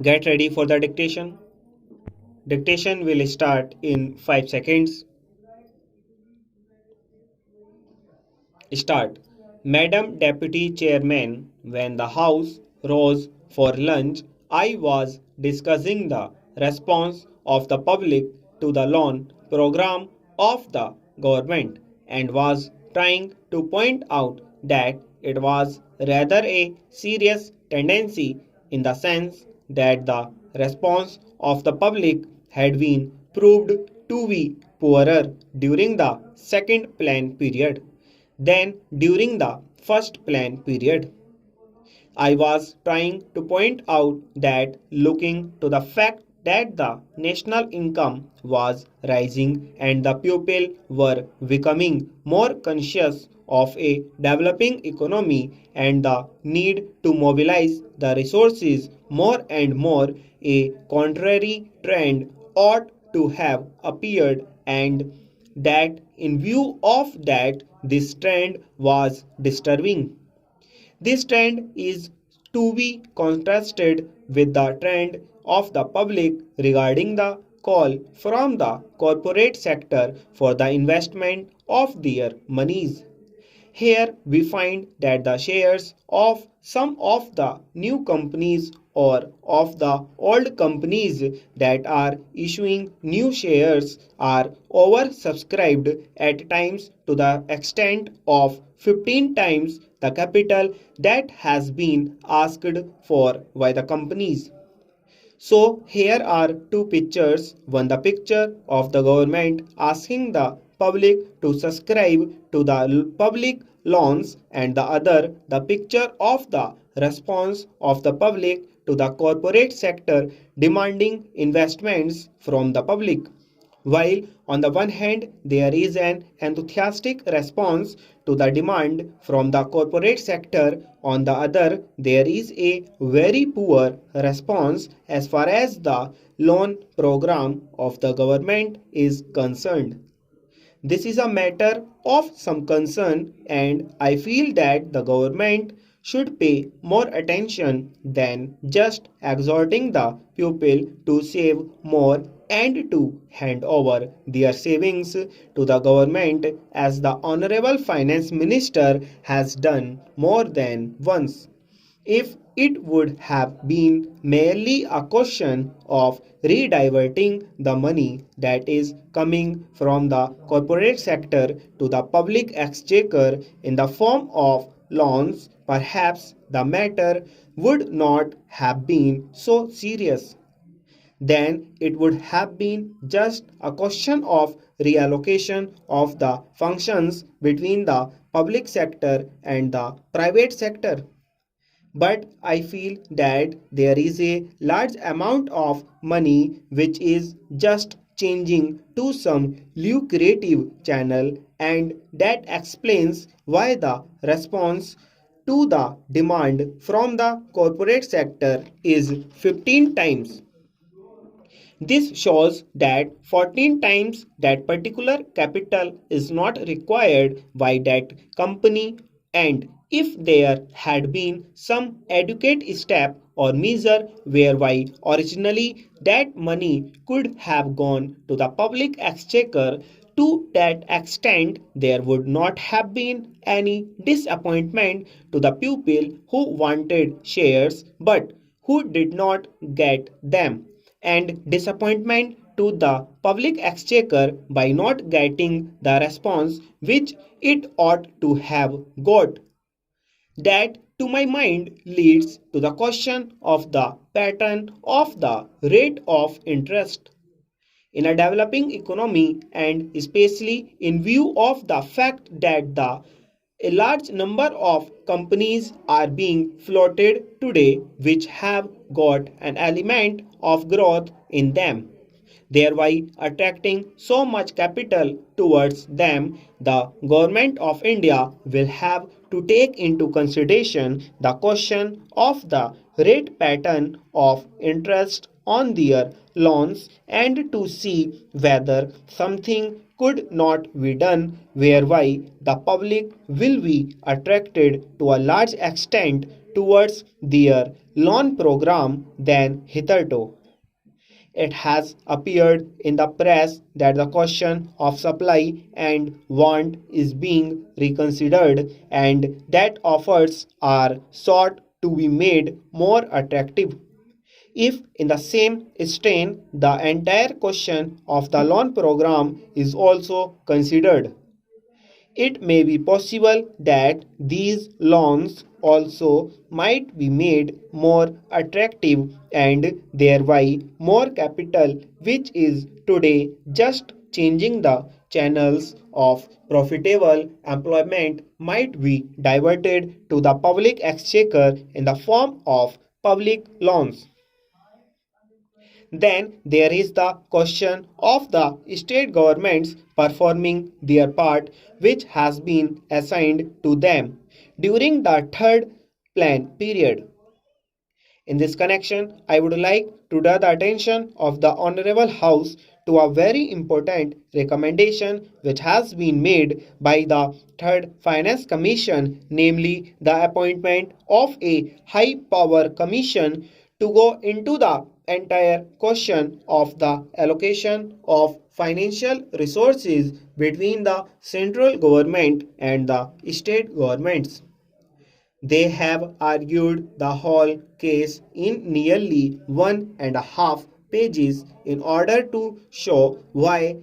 Get ready for the dictation. Dictation will start in 5 seconds. Start. Madam Deputy Chairman, when the House rose for lunch, I was discussing the response of the public to the loan program of the government and was trying to point out that it was rather a serious tendency in the sense that the response of the public had been proved to be poorer during the second plan period than during the first plan period. I was trying to point out that looking to the fact that the national income was rising and the people were becoming more conscious of a developing economy and the need to mobilize the resources more and more, a contrary trend ought to have appeared, and that in view of that this trend was disturbing. This trend is to be contrasted with the trend of the public regarding the call from the corporate sector for the investment of their monies. Here we find that the shares of some of the new companies or of the old companies that are issuing new shares are oversubscribed at times to the extent of 15 times the capital that has been asked for by the companies. So here are two pictures, one the picture of the government asking the public to subscribe to the public loans and the other the picture of the response of the public to the corporate sector demanding investments from the public. While on the one hand there is an enthusiastic response to the demand from the corporate sector, on the other there is a very poor response as far as the loan program of the government is concerned. This is a matter of some concern, and I feel that the government should pay more attention than just exhorting the people to save more and to hand over their savings to the government as the Honorable Finance Minister has done more than once. If it would have been merely a question of rediverting the money that is coming from the corporate sector to the public exchequer in the form of loans, perhaps the matter would not have been so serious. Then it would have been just a question of reallocation of the functions between the public sector and the private sector. But I feel that there is a large amount of money which is just changing to some lucrative channel, and that explains why the response to the demand from the corporate sector is 15 times. This shows that 14 times that particular capital is not required by that company, and if there had been some adequate step or measure whereby originally that money could have gone to the public exchequer, to that extent there would not have been any disappointment to the people who wanted shares but who did not get them, and disappointment to the public exchequer by not getting the response which it ought to have got. That, to my mind, leads to the question of the pattern of the rate of interest. In a developing economy, and especially in view of the fact that a large number of companies are being floated today which have got an element of growth in them, thereby attracting so much capital towards them, the government of India will have to take into consideration the question of the rate pattern of interest on their loans and to see whether something could not be done whereby the public will be attracted to a large extent towards their loan program than hitherto. It has appeared in the press that the question of supply and want is being reconsidered and that offers are sought to be made more attractive. If in the same strain the entire question of the loan program is also considered, it may be possible that these loans also might be made more attractive and thereby more capital, which is today just changing the channels of profitable employment, might be diverted to the public exchequer in the form of public loans. Then there is the question of the state governments performing their part which has been assigned to them during the third plan period. In this connection, I would like to draw the attention of the Honorable House to a very important recommendation which has been made by the Third Finance Commission, namely the appointment of a high power commission to go into the entire question of the allocation of financial resources between the central government and the state governments. They have argued the whole case in nearly 1.5 pages in order to show why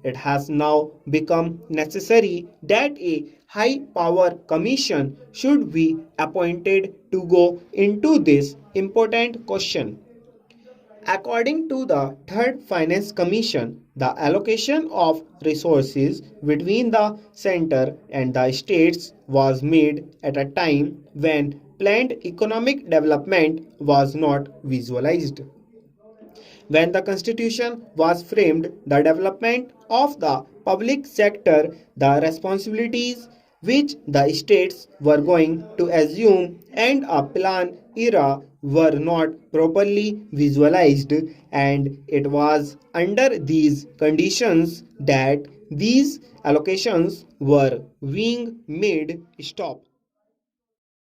it has now become necessary that a high power commission should be appointed to go into this important question. According to the Third Finance Commission, the allocation of resources between the center and the states was made at a time when planned economic development was not visualized. When the constitution was framed, the development of the public sector, the responsibilities which the states were going to assume and a plan era were not properly visualized, and it was under these conditions that these allocations were being made stop.